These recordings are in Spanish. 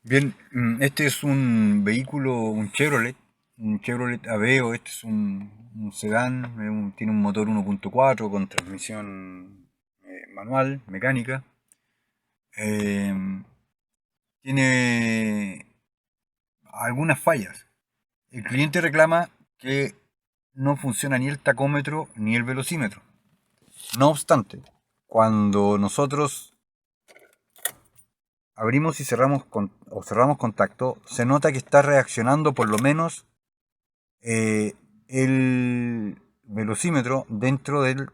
Bien, este es un vehículo, un Chevrolet Aveo. Este es un sedán, tiene un motor 1.4 con transmisión manual, mecánica. Eh, Tiene algunas fallas. El cliente reclama que no funciona ni el tacómetro ni el velocímetro. No obstante, cuando nosotros abrimos y cerramos contacto, se nota que está reaccionando por lo menos eh, el velocímetro dentro del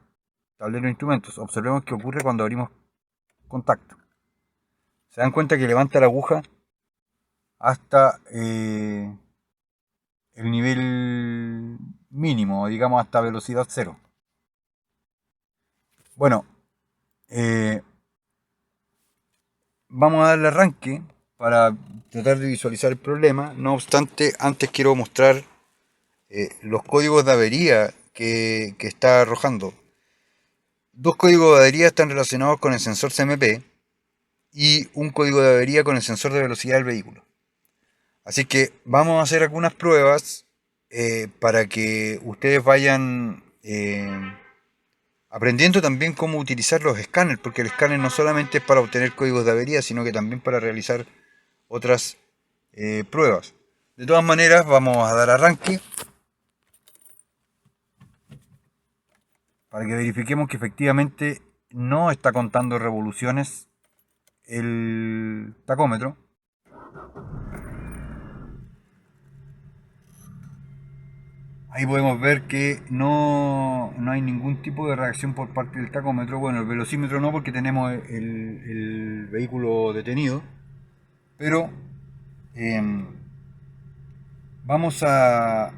tablero de instrumentos. Observemos qué ocurre cuando abrimos contacto. Se dan cuenta que levanta la aguja hasta el nivel mínimo, digamos hasta velocidad cero. Bueno, eh, vamos a darle arranque para tratar de visualizar el problema. No obstante, antes quiero mostrar los códigos de avería que está arrojando. Dos códigos de avería están relacionados con el sensor CMP y un código de avería con el sensor de velocidad del vehículo. Así que vamos a hacer algunas pruebas para que ustedes vayan aprendiendo también cómo utilizar los escáneres, porque el escáner no solamente es para obtener códigos de avería, sino que también para realizar otras pruebas. De todas maneras, vamos a dar arranque para que verifiquemos que efectivamente no está contando revoluciones el tacómetro. Ahí podemos ver que no hay ningún tipo de reacción por parte del tacómetro. Bueno, el velocímetro no, porque tenemos el vehículo detenido. Pero eh, vamos a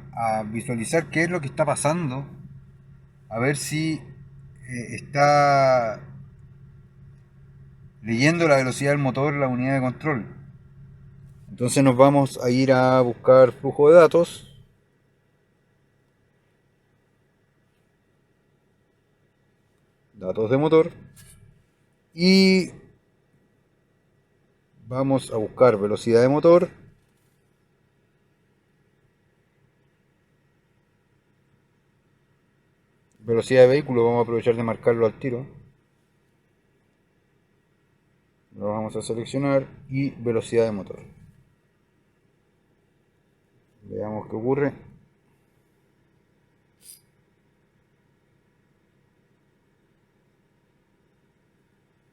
visualizar qué es lo que está pasando. A ver si está leyendo la velocidad del motor la unidad de control. Entonces nos vamos a ir a buscar flujo de datos. Datos de motor. Y vamos a buscar velocidad de motor. Velocidad de vehículo, vamos a aprovechar de marcarlo al tiro. Lo vamos a seleccionar y velocidad de motor. Veamos qué ocurre.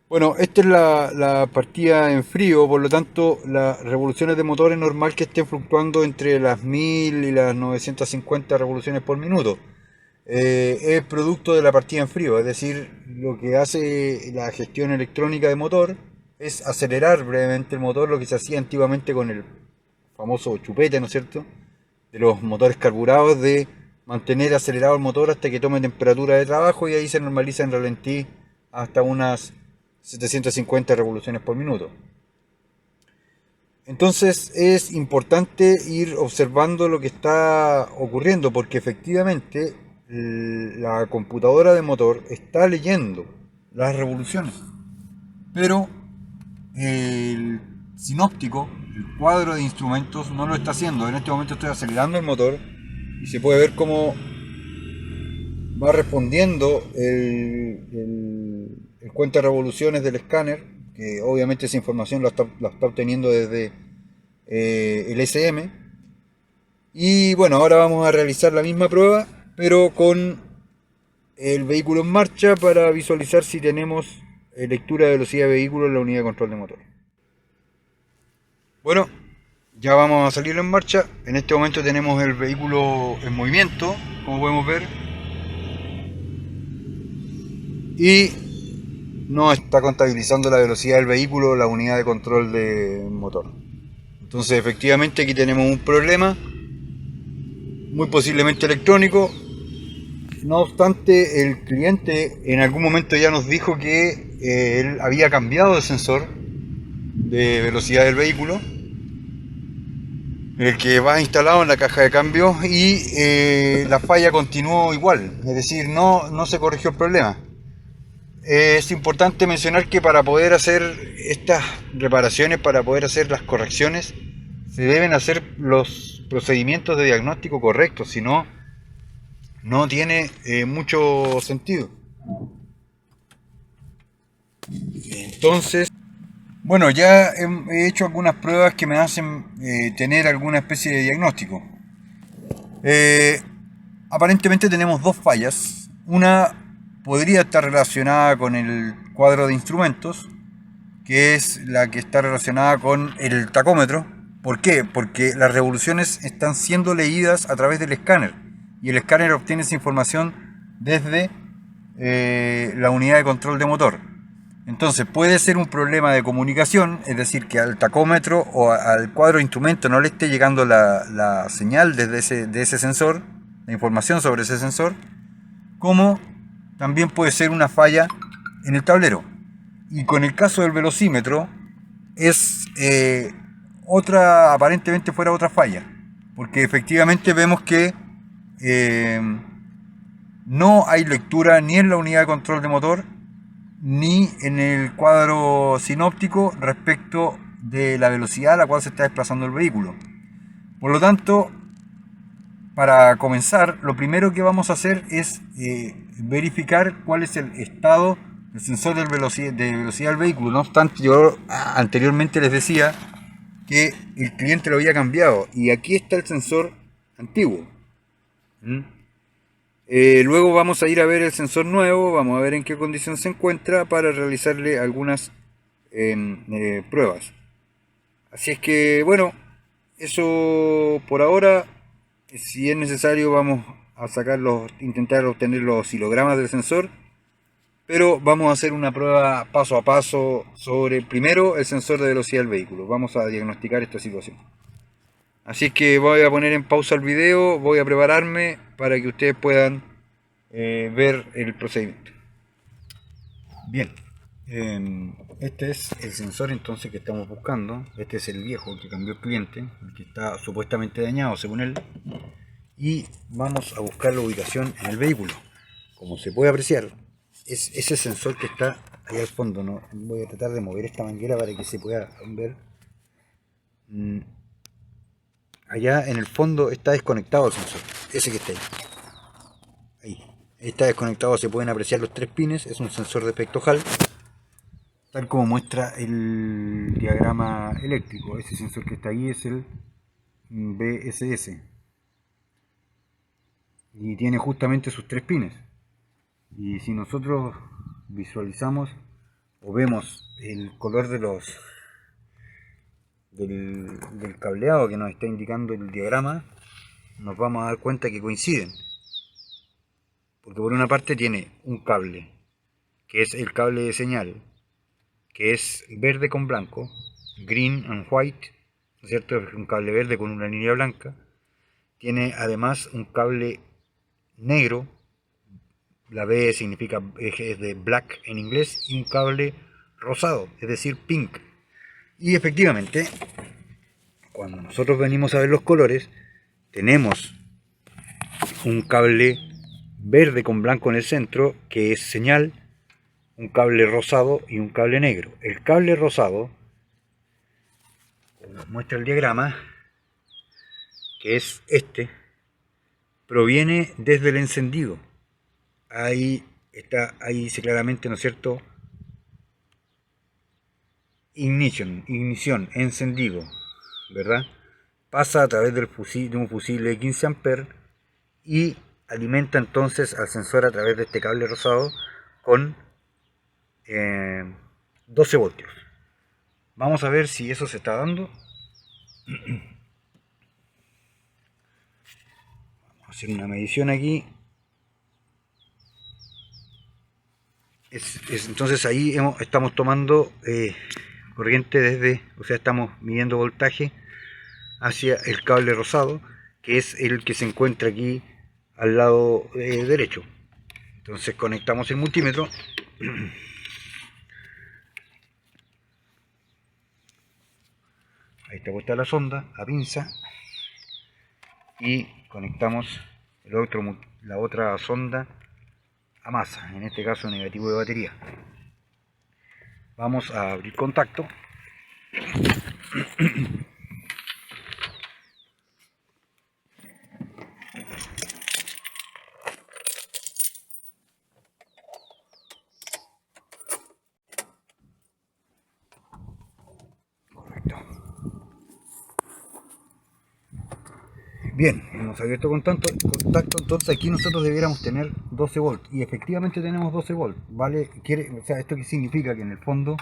Bueno, esta es la partida en frío, por lo tanto las revoluciones de motor es normal que estén fluctuando entre las 1000 y las 950 revoluciones por minuto. Es producto de la partida en frío, es decir, lo que hace la gestión electrónica de motor es acelerar brevemente el motor, lo que se hacía antiguamente con el famoso chupete, ¿no es cierto?, de los motores carburados, de mantener acelerado el motor hasta que tome temperatura de trabajo y ahí se normaliza en ralentí hasta unas 750 revoluciones por minuto. Entonces es importante ir observando lo que está ocurriendo, porque efectivamente la computadora de motor está leyendo las revoluciones, pero el sinóptico, el cuadro de instrumentos, no lo está haciendo. En este momento estoy acelerando el motor y se puede ver cómo va respondiendo el cuenta de revoluciones del escáner, que obviamente esa información la está obteniendo desde el SM. Y bueno, ahora vamos a realizar la misma prueba, pero con el vehículo en marcha, para visualizar si tenemos lectura de velocidad de vehículo en la unidad de control de motor. Bueno, ya vamos a salir en marcha. En este momento tenemos el vehículo en movimiento, como podemos ver. Y no está contabilizando la velocidad del vehículo la unidad de control de motor. Entonces efectivamente aquí tenemos un problema, muy posiblemente electrónico. No obstante, el cliente en algún momento ya nos dijo que él había cambiado de sensor de velocidad del vehículo, el que va instalado en la caja de cambios, y la falla continuó igual, es decir, no se corrigió el problema. Es importante mencionar que para poder hacer estas reparaciones, para poder hacer las correcciones, se deben hacer los procedimientos de diagnóstico correctos, si no, no tiene mucho sentido. Entonces, bueno, ya he hecho algunas pruebas que me hacen tener alguna especie de diagnóstico. Eh, Aparentemente tenemos dos fallas. Una podría estar relacionada con el cuadro de instrumentos, que es la que está relacionada con el tacómetro. ¿Por qué? Porque las revoluciones están siendo leídas a través del escáner y el escáner obtiene esa información desde la unidad de control de motor. Entonces puede ser un problema de comunicación, es decir, que al tacómetro o al cuadro de instrumento no le esté llegando la señal desde de ese sensor, la información sobre ese sensor, como también puede ser una falla en el tablero. Y con el caso del velocímetro es otra, aparentemente fuera otra falla, porque efectivamente vemos que eh, no hay lectura ni en la unidad de control de motor ni en el cuadro sinóptico respecto de la velocidad a la cual se está desplazando el vehículo. Por lo tanto, para comenzar, lo primero que vamos a hacer es verificar cuál es el estado del sensor de velocidad del vehículo. No obstante, yo anteriormente les decía que el cliente lo había cambiado y aquí está el sensor antiguo. Luego vamos a ir a ver el sensor nuevo, vamos a ver en qué condición se encuentra para realizarle algunas pruebas. Así es que bueno, eso por ahora. Si es necesario vamos a intentar obtener los oscilogramas del sensor, pero vamos a hacer una prueba paso a paso sobre primero el sensor de velocidad del vehículo. Vamos a diagnosticar esta situación. Así que voy a poner en pausa el video, voy a prepararme para que ustedes puedan ver el procedimiento. Bien, este es el sensor entonces que estamos buscando. Este es el viejo que cambió el cliente, el que está supuestamente dañado según él. Y vamos a buscar la ubicación en el vehículo. Como se puede apreciar, es ese sensor que está ahí al fondo. ¿No? Voy a tratar de mover esta manguera para que se pueda ver. Allá en el fondo está desconectado el sensor, ese que está ahí. Ahí está desconectado, se pueden apreciar los tres pines. Es un sensor de efecto Hall, tal como muestra el diagrama eléctrico. Ese sensor que está ahí es el BSS y tiene justamente sus tres pines. Y si nosotros visualizamos o vemos el color de del cableado que nos está indicando el diagrama, nos vamos a dar cuenta que coinciden. Porque por una parte tiene un cable, que es el cable de señal, que es verde con blanco, green and white, ¿no es cierto? Un cable verde con una línea blanca. Tiene además un cable negro, la B significa es de black en inglés, y un cable rosado, es decir, pink. Y efectivamente, cuando nosotros venimos a ver los colores, tenemos un cable verde con blanco en el centro, que es señal, un cable rosado y un cable negro. El cable rosado, como muestra el diagrama, que es este, proviene desde el encendido. Ahí está, ahí dice claramente, ¿no es cierto? Ignición, encendido, ¿verdad? Pasa a través de un fusible de 15 amperes y alimenta entonces al sensor a través de este cable rosado con 12 voltios. Vamos a ver si eso se está dando. Vamos a hacer una medición aquí. Entonces ahí estamos tomando corriente desde, o sea, estamos midiendo voltaje hacia el cable rosado, que es el que se encuentra aquí al lado derecho. Entonces conectamos el multímetro. Ahí está puesta la sonda, la pinza, y conectamos la otra sonda a masa, en este caso negativo de batería. Vamos a abrir contacto. Correcto. Bien, hemos abierto contacto, entonces aquí nosotros debiéramos tener 12 volts y efectivamente tenemos 12 volts, ¿vale? O sea, ¿esto qué significa? Que en el fondo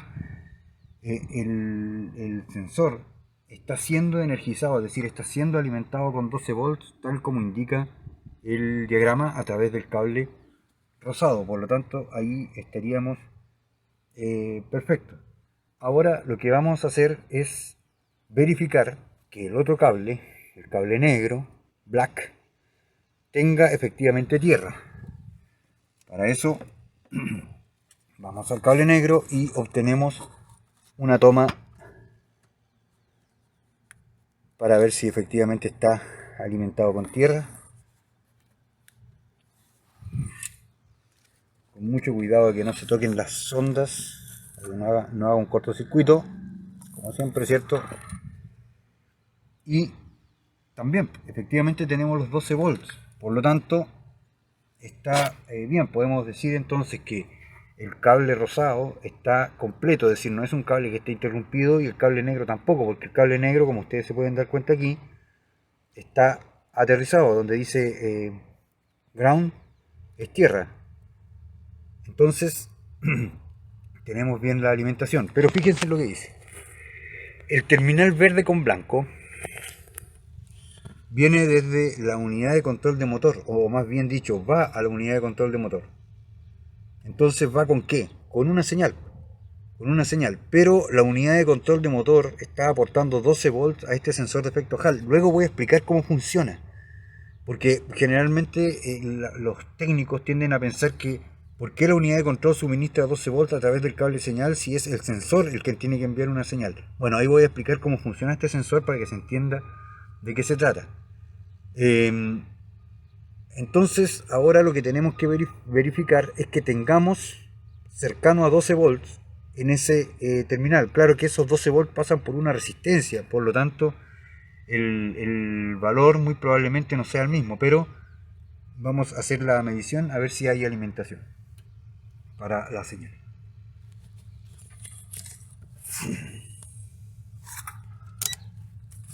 el sensor está siendo energizado, es decir, está siendo alimentado con 12 volts, tal como indica el diagrama a través del cable rosado. Por lo tanto, ahí estaríamos perfecto. Ahora lo que vamos a hacer es verificar que el otro cable, el cable negro, black, tenga efectivamente tierra. Para eso vamos al cable negro y obtenemos una toma para ver si efectivamente está alimentado con tierra. Con mucho cuidado de que no se toquen las sondas, que no haga un cortocircuito, como siempre, ¿cierto? Y también efectivamente tenemos los 12 volts, por lo tanto está bien. Podemos decir entonces que el cable rosado está completo, es decir, no es un cable que esté interrumpido, y el cable negro tampoco, porque el cable negro, como ustedes se pueden dar cuenta aquí, está aterrizado, donde dice ground es tierra. Entonces tenemos bien la alimentación, pero fíjense lo que dice. El terminal verde con blanco viene desde la unidad de control de motor, o más bien dicho, va a la unidad de control de motor. Entonces va con qué? Con una señal. Pero la unidad de control de motor está aportando 12 volts a este sensor de efecto Hall. Luego voy a explicar cómo funciona, porque generalmente los técnicos tienden a pensar que ¿por qué la unidad de control suministra 12 volts a través del cable señal si es el sensor el que tiene que enviar una señal? Bueno, ahí voy a explicar cómo funciona este sensor para que se entienda de qué se trata. Entonces, ahora lo que tenemos que verificar es que tengamos cercano a 12 volts en ese terminal. Claro que esos 12 volts pasan por una resistencia, por lo tanto el valor muy probablemente no sea el mismo, pero vamos a hacer la medición a ver si hay alimentación para la señal.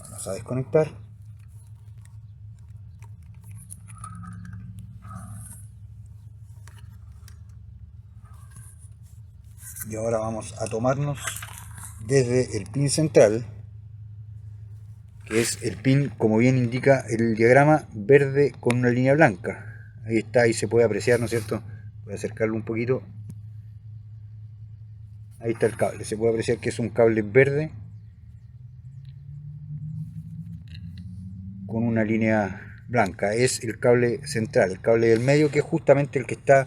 Vamos a desconectar. Y ahora vamos a tomarnos desde el pin central, que es el pin, como bien indica el diagrama, verde con una línea blanca. Ahí está, ahí se puede apreciar, ¿no es cierto? Voy a acercarlo un poquito. Ahí está el cable, se puede apreciar que es un cable verde con una línea blanca. Es el cable central, el cable del medio, que es justamente el que está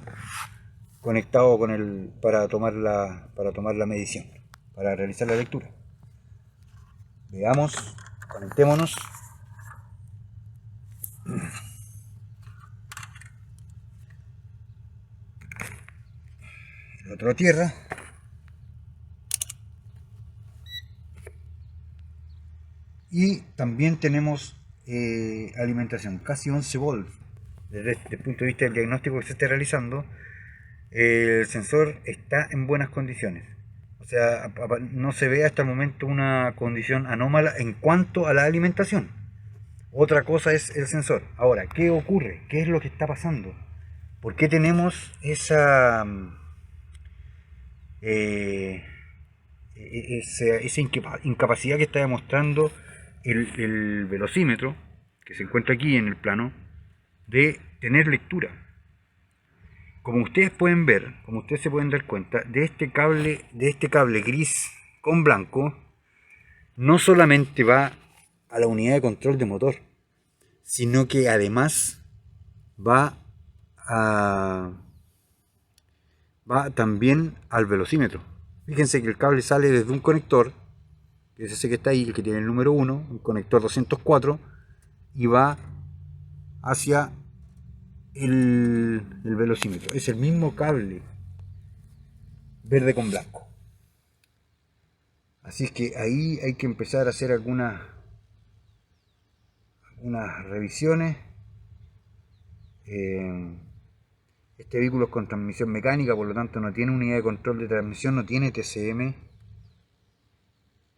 conectado con el para tomar la medición, para realizar la lectura. Veamos, conectémonos. El otro a tierra. Y también tenemos alimentación, casi 11 volts. Desde el punto de vista del diagnóstico que se esté realizando, el sensor está en buenas condiciones. O sea, no se ve hasta el momento una condición anómala en cuanto a la alimentación. Otra cosa es el sensor. Ahora, ¿qué ocurre? ¿Qué es lo que está pasando? ¿Por qué tenemos esa incapacidad que está demostrando el velocímetro, que se encuentra aquí en el plano, de tener lectura? Como ustedes pueden ver, como ustedes se pueden dar cuenta, de este cable gris con blanco, no solamente va a la unidad de control de motor, sino que además va también al velocímetro. Fíjense que el cable sale desde un conector, que es ese que está ahí, el que tiene el número 1, un conector 204, y va hacia el velocímetro. Es el mismo cable verde con blanco. Así es que ahí hay que empezar a hacer unas revisiones. Eh, este vehículo es con transmisión mecánica, por lo tanto no tiene unidad de control de transmisión, no tiene TCM.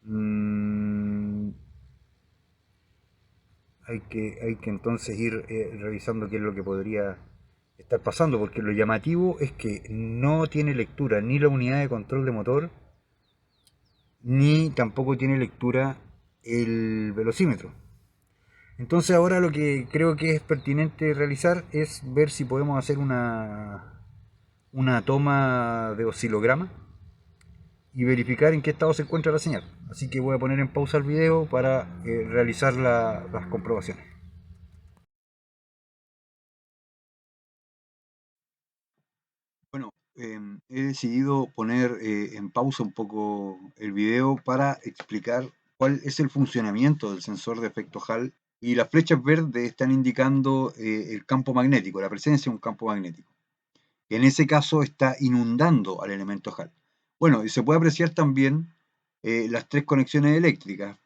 Mm, hay que entonces ir revisando qué es lo que podría estar pasando, porque lo llamativo es que no tiene lectura ni la unidad de control de motor, ni tampoco tiene lectura el velocímetro. Entonces ahora lo que creo que es pertinente realizar es ver si podemos hacer una toma de oscilograma y verificar en qué estado se encuentra la señal. Así que voy a poner en pausa el video para realizar las comprobaciones. Bueno, he decidido poner en pausa un poco el video para explicar cuál es el funcionamiento del sensor de efecto Hall, y las flechas verdes están indicando el campo magnético, la presencia de un campo magnético, que en ese caso está inundando al elemento Hall. Bueno, y se puede apreciar también las tres conexiones eléctricas,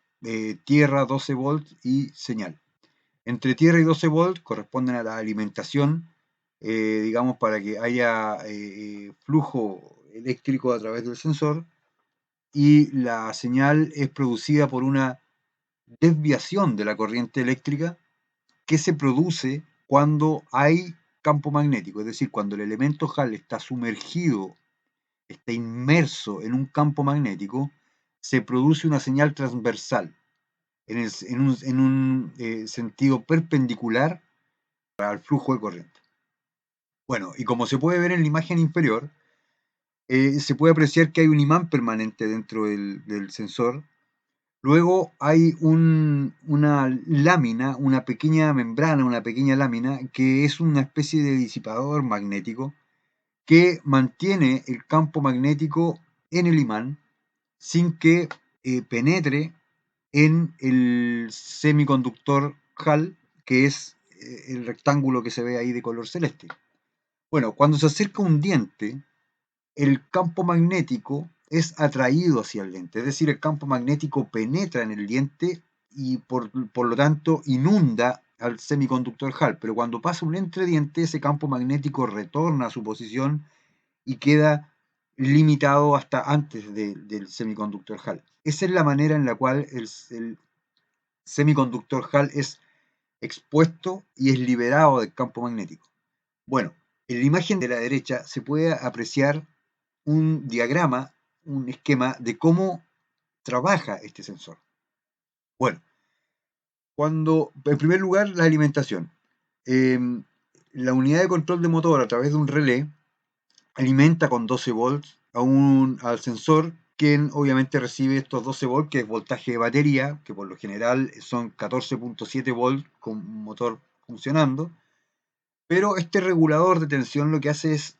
tierra, 12 volts y señal. Entre tierra y 12 volts corresponden a la alimentación, digamos, para que haya flujo eléctrico a través del sensor, y la señal es producida por una desviación de la corriente eléctrica que se produce cuando hay campo magnético, es decir, cuando el elemento Hall está sumergido, está inmerso en un campo magnético, se produce una señal transversal en un sentido perpendicular al flujo de corriente. Bueno, y como se puede ver en la imagen inferior, se puede apreciar que hay un imán permanente dentro del sensor. Luego hay una lámina, una pequeña membrana, una pequeña lámina, que es una especie de disipador magnético que mantiene el campo magnético en el imán sin que penetre en el semiconductor Hall, que es el rectángulo que se ve ahí de color celeste. Bueno, cuando se acerca un diente, el campo magnético es atraído hacia el diente, es decir, el campo magnético penetra en el diente y por lo tanto inunda al semiconductor Hall, pero cuando pasa un entrediente, ese campo magnético retorna a su posición y queda limitado hasta antes del semiconductor Hall. Esa es la manera en la cual el semiconductor Hall es expuesto y es liberado del campo magnético. Bueno, en la imagen de la derecha se puede apreciar un diagrama, un esquema de cómo trabaja este sensor. Bueno, en primer lugar, la alimentación. La unidad de control de motor a través de un relé alimenta con 12 volts al sensor, quien obviamente recibe estos 12 volts, que es voltaje de batería, que por lo general son 14.7 volts con un motor funcionando. Pero este regulador de tensión lo que hace es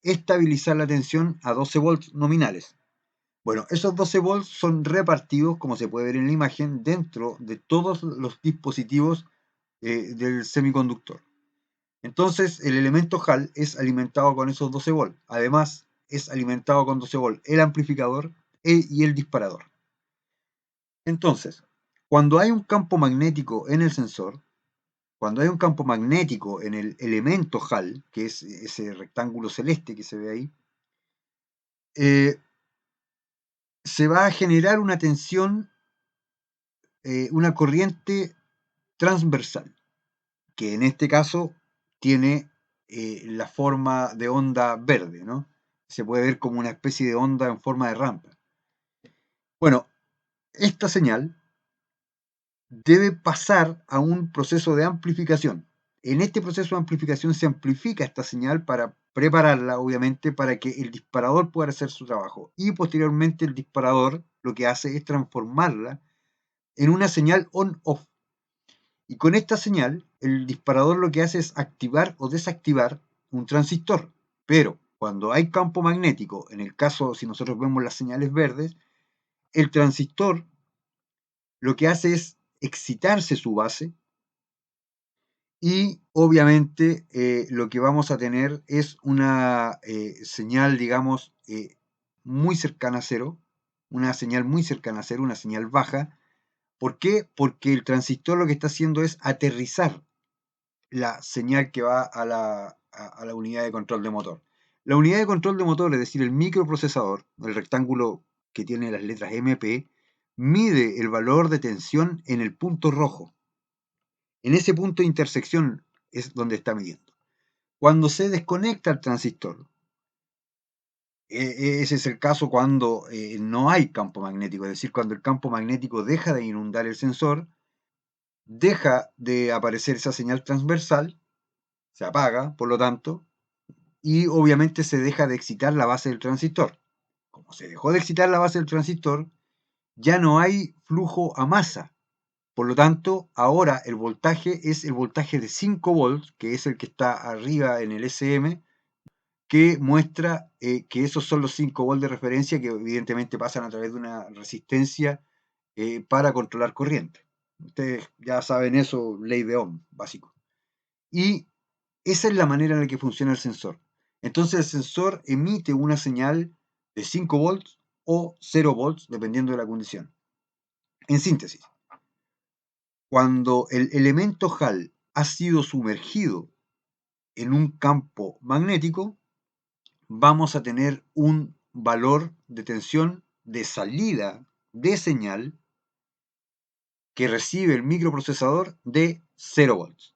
estabilizar la tensión a 12 volts nominales. Bueno, esos 12 volts son repartidos, como se puede ver en la imagen, dentro de todos los dispositivos del semiconductor. Entonces, el elemento Hall es alimentado con esos 12 volts. Además, es alimentado con 12 volts el amplificador y el disparador. Entonces, cuando hay un campo magnético en el sensor, cuando hay un campo magnético en el elemento Hall, que es ese rectángulo celeste que se ve ahí, se va a generar una tensión, una corriente transversal, que en este caso tiene la forma de onda verde, ¿no? Se puede ver como una especie de onda en forma de rampa. Bueno, esta señal debe pasar a un proceso de amplificación. En este proceso de amplificación se amplifica esta señal para prepararla, obviamente, para que el disparador pueda hacer su trabajo. Y posteriormente el disparador lo que hace es transformarla en una señal on-off. Y con esta señal, el disparador lo que hace es activar o desactivar un transistor. Pero cuando hay campo magnético, en el caso, si nosotros vemos las señales verdes, el transistor lo que hace es excitarse su base Y obviamente lo que vamos a tener es una señal, digamos, muy cercana a cero, una señal muy cercana a cero, una señal baja. ¿Por qué? Porque el transistor lo que está haciendo es aterrizar la señal que va a la unidad de control de motor. La unidad de control de motor, es decir, el microprocesador, el rectángulo que tiene las letras MP, mide el valor de tensión en el punto rojo. En ese punto de intersección es donde está midiendo. Cuando se desconecta el transistor, ese es el caso cuando no hay campo magnético, es decir, cuando el campo magnético deja de inundar el sensor, deja de aparecer esa señal transversal, se apaga, por lo tanto, y obviamente se deja de excitar la base del transistor. Como se dejó de excitar la base del transistor, ya no hay flujo a masa. Por lo tanto, ahora el voltaje es el voltaje de 5 volts, que es el que está arriba en el SM, que muestra que esos son los 5 volts de referencia que evidentemente pasan a través de una resistencia para controlar corriente. Ustedes ya saben eso, ley de Ohm, básico. Y esa es la manera en la que funciona el sensor. Entonces el sensor emite una señal de 5 volts o 0 volts, dependiendo de la condición. En síntesis, cuando el elemento HAL ha sido sumergido en un campo magnético, vamos a tener un valor de tensión de salida de señal que recibe el microprocesador de 0 volts.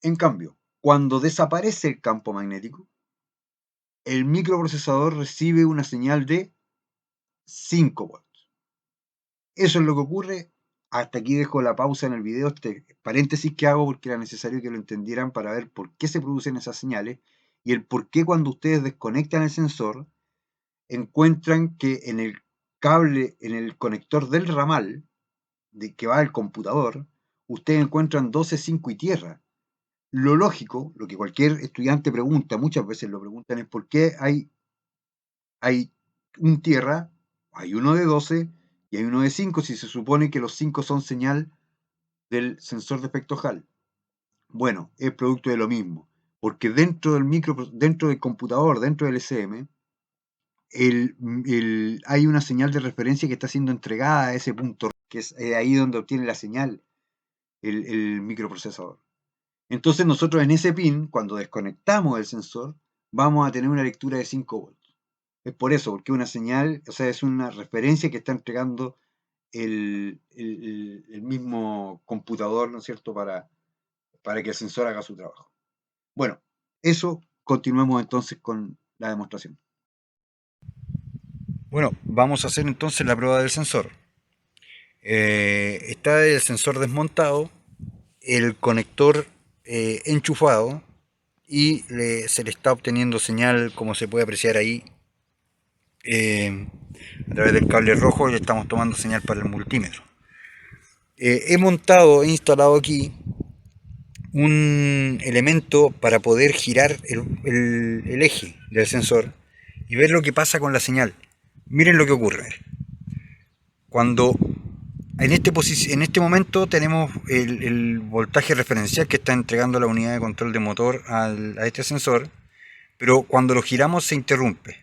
En cambio, cuando desaparece el campo magnético, el microprocesador recibe una señal de 5 volts. Eso es lo que ocurre. Hasta aquí dejo la pausa en el video, este paréntesis que hago porque era necesario que lo entendieran para ver por qué se producen esas señales y el por qué cuando ustedes desconectan el sensor encuentran que en el cable, en el conector del ramal que va al computador, ustedes encuentran 12, 5 y tierra. Lo lógico, lo que cualquier estudiante pregunta, muchas veces lo preguntan, es por qué hay un tierra, hay uno de 12 y hay uno de 5 si se supone que los 5 son señal del sensor de efecto Hall. Bueno, es producto de lo mismo, porque dentro dentro del computador, dentro del SM, hay una señal de referencia que está siendo entregada a ese punto, que es ahí donde obtiene la señal el microprocesador. Entonces nosotros en ese pin, cuando desconectamos el sensor, vamos a tener una lectura de 5 volts. Es por eso, porque una señal, o sea, es una referencia que está entregando el mismo computador, ¿no es cierto?, para que el sensor haga su trabajo. Bueno, eso continuemos entonces con la demostración. Bueno, vamos a hacer entonces la prueba del sensor. Está el sensor desmontado, el conector enchufado y se le está obteniendo señal, como se puede apreciar ahí, a través del cable rojo, y le estamos tomando señal para el multímetro. He montado, he instalado aquí un elemento para poder girar el eje del sensor y ver lo que pasa con la señal. Miren lo que ocurre. Cuando en este momento tenemos el voltaje referencial que está entregando la unidad de control de motor a este sensor, pero cuando lo giramos se interrumpe.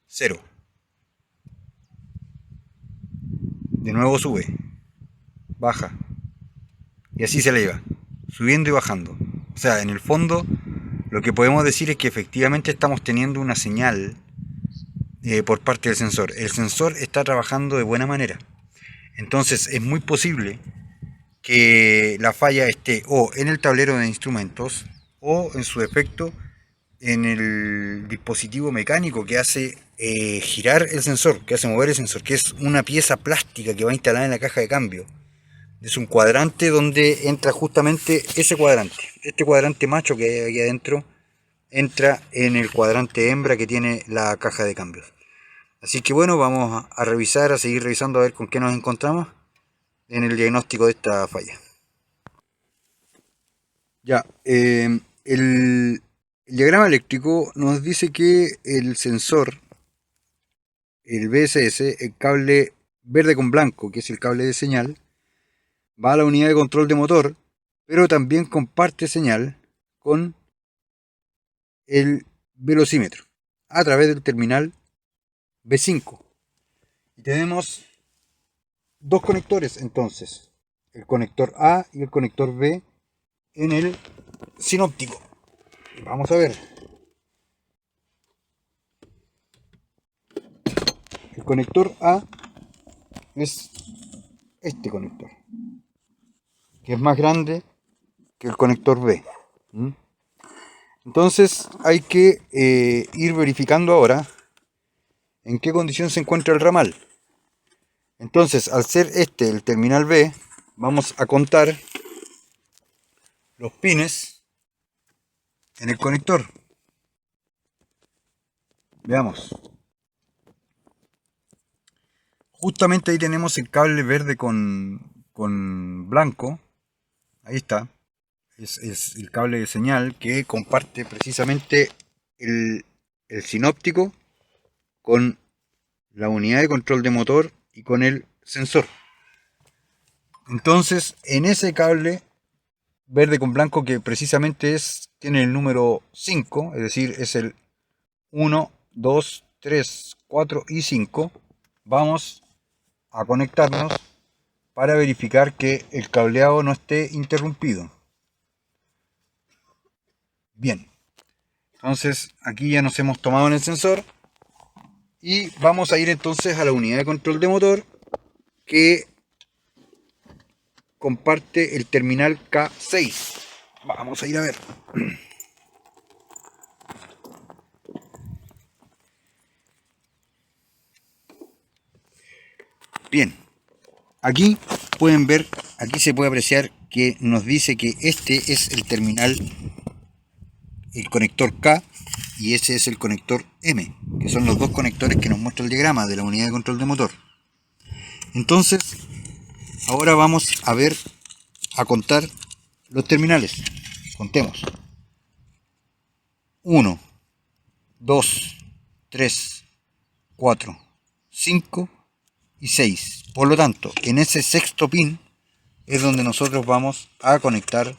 Cero. De nuevo sube, baja, y así se le va, subiendo y bajando. O sea, en el fondo lo que podemos decir es que efectivamente estamos teniendo una señal por parte del sensor. El sensor está trabajando de buena manera. Entonces es muy posible que la falla esté o en el tablero de instrumentos o en su defecto en el dispositivo mecánico que hace girar el sensor, que hace mover el sensor, que es una pieza plástica que va instalada en la caja de cambio. Es un cuadrante donde entra justamente ese cuadrante. Este cuadrante macho que hay aquí adentro entra en el cuadrante hembra que tiene la caja de cambios. Así que bueno, vamos a revisar, a seguir revisando a ver con qué nos encontramos en el diagnóstico de esta falla. Ya, el diagrama eléctrico nos dice que el sensor, el VSS, el cable verde con blanco, que es el cable de señal, va a la unidad de control de motor, pero también comparte señal con el velocímetro a través del terminal B5. Y tenemos dos conectores entonces, el conector A y el conector B en el sinóptico. Vamos a ver. El conector A es este conector, que es más grande que el conector B. Entonces hay que ir verificando ahora en qué condición se encuentra el ramal. Entonces, al ser este el terminal B, vamos a contar los pines en el conector. Veamos. Justamente ahí tenemos el cable verde con blanco. Ahí está. Es el cable de señal que comparte precisamente el sinóptico con la unidad de control de motor y con el sensor. Entonces, en ese cable verde con blanco, que precisamente tiene el número 5, es decir, es el 1, 2, 3, 4 y 5, vamos a conectarnos para verificar que el cableado no esté interrumpido. Bien, entonces aquí ya nos hemos tomado en el sensor y vamos a ir entonces a la unidad de control de motor, que comparte el terminal K6. Vamos a ir a ver. Bien, aquí pueden ver, aquí se puede apreciar que nos dice que este es el terminal, el conector K, y ese es el conector M, que son los dos conectores que nos muestra el diagrama de la unidad de control de motor. Entonces, ahora vamos a ver, a contar los terminales. Contemos. 1, 2, 3, 4, 5 y 6. Por lo tanto, en ese sexto pin es donde nosotros vamos a conectar,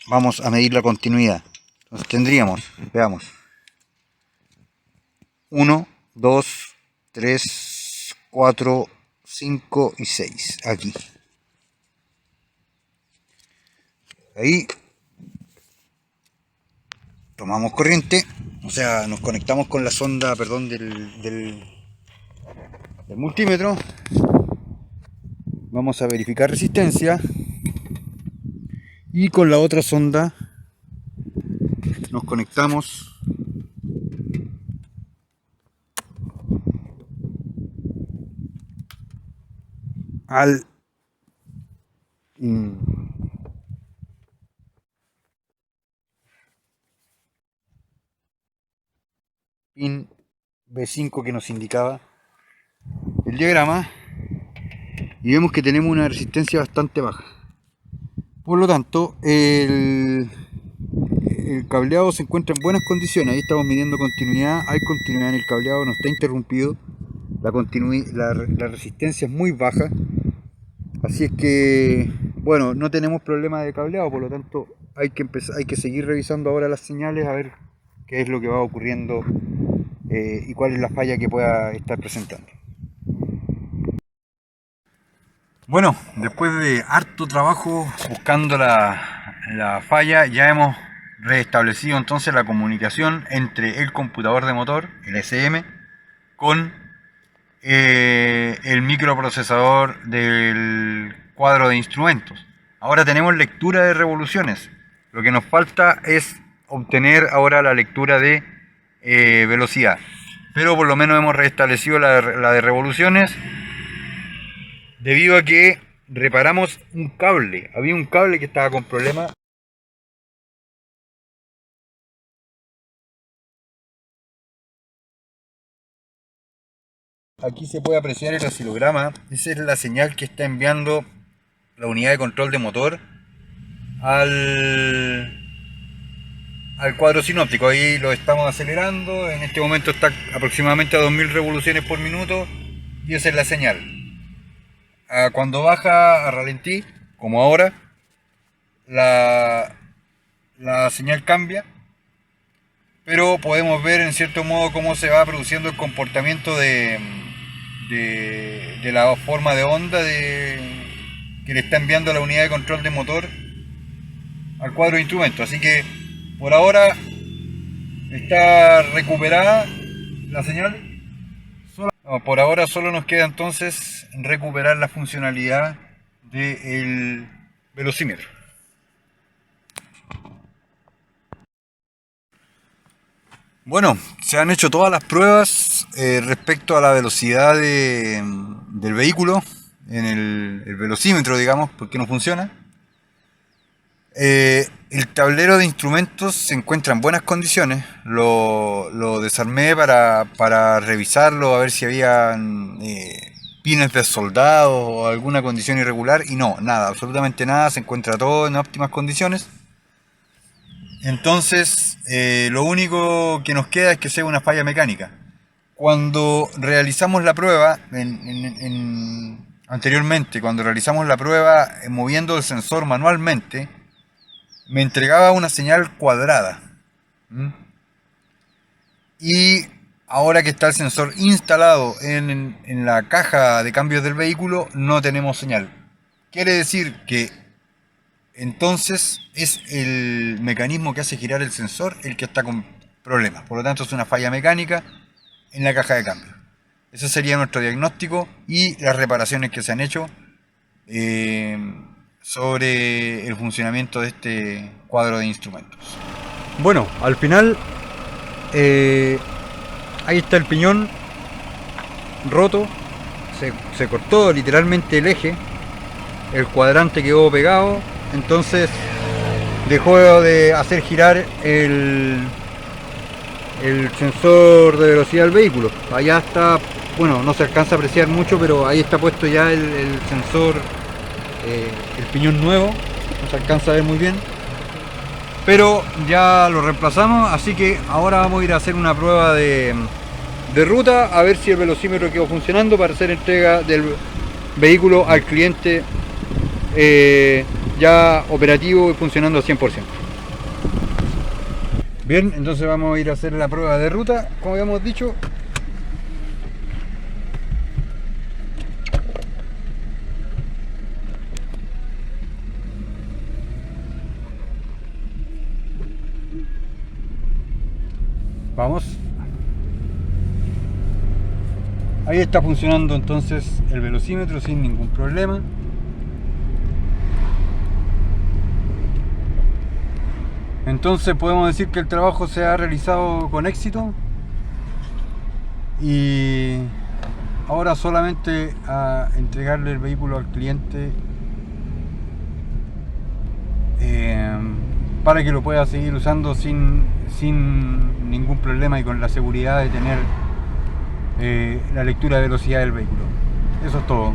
vamos a medir la continuidad. Entonces tendríamos, veamos, 1, 2, 3, 4, 5 y 6 aquí. Ahí tomamos corriente, o sea, nos conectamos con la sonda, perdón, del multímetro. Vamos a verificar resistencia y con la otra sonda nos conectamos al pin B5 que nos indicaba el diagrama, y vemos que tenemos una resistencia bastante baja. Por lo tanto, el cableado se encuentra en buenas condiciones. Ahí estamos midiendo continuidad, hay continuidad en el cableado, no está interrumpido, la resistencia es muy baja, así es que, bueno, no tenemos problema de cableado. Por lo tanto, hay que seguir revisando ahora las señales, a ver qué es lo que va ocurriendo y cuál es la falla que pueda estar presentando. Bueno, después de harto trabajo buscando la falla, ya hemos restablecido entonces la comunicación entre el computador de motor, el SM, con el microprocesador del cuadro de instrumentos. Ahora tenemos lectura de revoluciones. Lo que nos falta es obtener ahora la lectura de velocidad. Pero por lo menos hemos restablecido la de revoluciones, debido a que reparamos un cable. Había un cable que estaba con problemas. Aquí se puede apreciar el oscilograma. Esa es la señal que está enviando la unidad de control de motor al cuadro sinóptico. Ahí lo estamos acelerando. En este momento está aproximadamente a 2000 revoluciones por minuto, y esa es la señal. cuando baja a ralentí, como ahora, la señal cambia, pero podemos ver en cierto modo cómo se va produciendo el comportamiento de la forma de onda que le está enviando la unidad de control de motor al cuadro de instrumentos. Así que por ahora está recuperada la señal. Por ahora solo nos queda entonces recuperar la funcionalidad del velocímetro. Bueno, se han hecho todas las pruebas respecto a la velocidad del vehículo en el velocímetro, digamos, porque no funciona. El tablero de instrumentos se encuentra en buenas condiciones. Lo desarmé para revisarlo, a ver si había pines desoldados o alguna condición irregular. Y no, nada, absolutamente nada. Se encuentra todo en óptimas condiciones. Entonces, lo único que nos queda es que sea una falla mecánica. Cuando realizamos la prueba, anteriormente, cuando realizamos la prueba moviendo el sensor manualmente, me entregaba una señal cuadrada. Y ahora que está el sensor instalado en la caja de cambios del vehículo, no tenemos señal. Quiere decir que entonces es el mecanismo que hace girar el sensor el que está con problemas. Por lo tanto es una falla mecánica en la caja de cambio. Ese sería nuestro diagnóstico y las reparaciones que se han hecho sobre el funcionamiento de este cuadro de instrumentos. Bueno, al final ahí está el piñón roto. Se cortó literalmente el eje. El cuadrante quedó pegado. Entonces dejó de hacer girar el sensor de velocidad del vehículo. Allá está, bueno, no se alcanza a apreciar mucho, pero ahí está puesto ya el sensor, el piñón nuevo. No se alcanza a ver muy bien, pero ya lo reemplazamos. Así que ahora vamos a ir a hacer una prueba de ruta, a ver si el velocímetro quedó funcionando para hacer entrega del vehículo al cliente ya operativo y funcionando al 100%. Bien, entonces vamos a ir a hacer la prueba de ruta, como habíamos dicho. Vamos. Ahí está funcionando entonces el velocímetro sin ningún problema. Entonces podemos decir que el trabajo se ha realizado con éxito y ahora solamente a entregarle el vehículo al cliente para que lo pueda seguir usando sin ningún problema y con la seguridad de tener la lectura de velocidad del vehículo. Eso es todo.